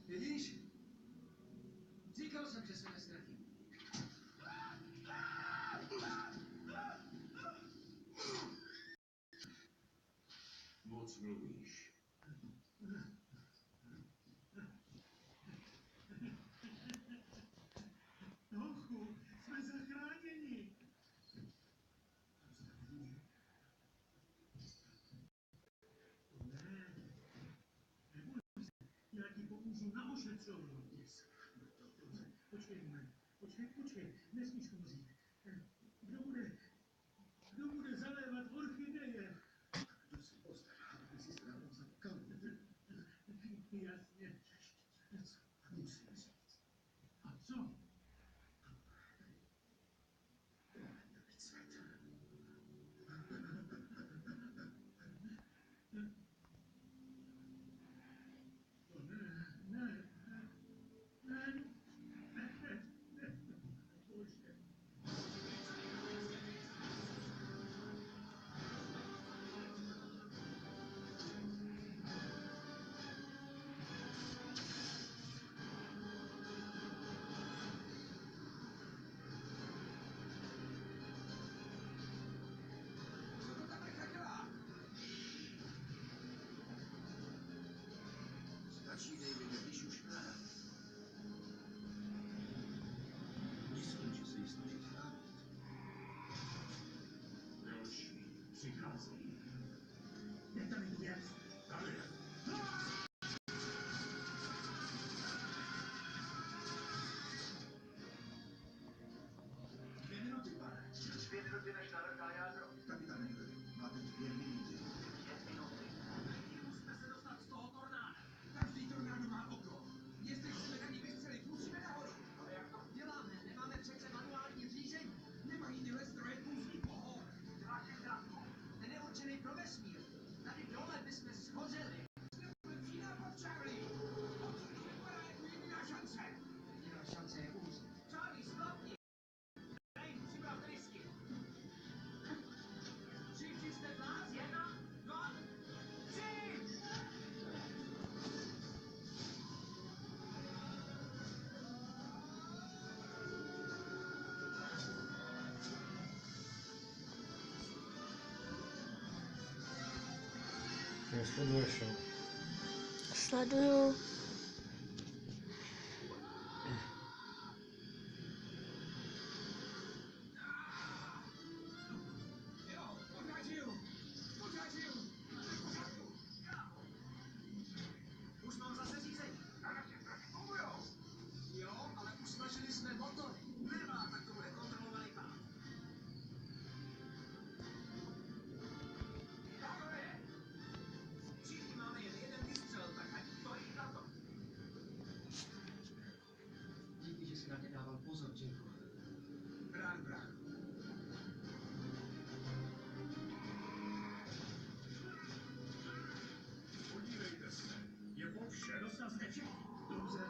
Vidíš? Říkal jsem, že se nestratím. Moc mluvíš. Hochu, jsme zachráněni. Ne, neboj se, já ti pomůžu na ošetřovnu. Počkej, nesmíš umřít. Kdo bude zalévat orchideje? Kdo se postará, aby si zdravo zatkal? Jasně. Musím říct. A co? Stačí, Davide, když už ne. Myslím, že se jí snaží chránit. Další přicházejí. Je tady věc. Tady je. Dvě minuty, pane. 2 minuty než navrtá jádro. Kapitáne Millery, máte 2 minuty. 5 minuty. Musíme se dostat z toho tornáda. Každý tornádo má oko. Jestli chceme na ní vystřelit, musíme nahoru. Ale jak to Děláme, nemáme přece manuální řízení. Nemají tyhle stroje kůzlí pohor. děláš jen dávku? Ten je určený pro vesmír. Tady dole bychom schořeli. Lepší nápad, Charlie. Odsud to vypadá jako jediná šance. Jediná šance je umřít. Charlie, sklapni. Dej, připrav trysky. Všichni jste v nás? 1, 2, 3. Sleduješ, jo? Sleduju. Jo, pořád žiju. Pořád žiju. Pořádku. Už mám zase řízení. A naše trhy fungujou. Jo, ale usmažili jsme motory. Nemá, tak to bude kontrolovaný pád. Tak to je. Všichni máme jen jeden výstřel, tak ať stojí za to. Díky, že jsi na mě dával pozor, Jacku. Rád, brácho. Podívejte se. Je po vše. Dost nás nečekí. Dobře,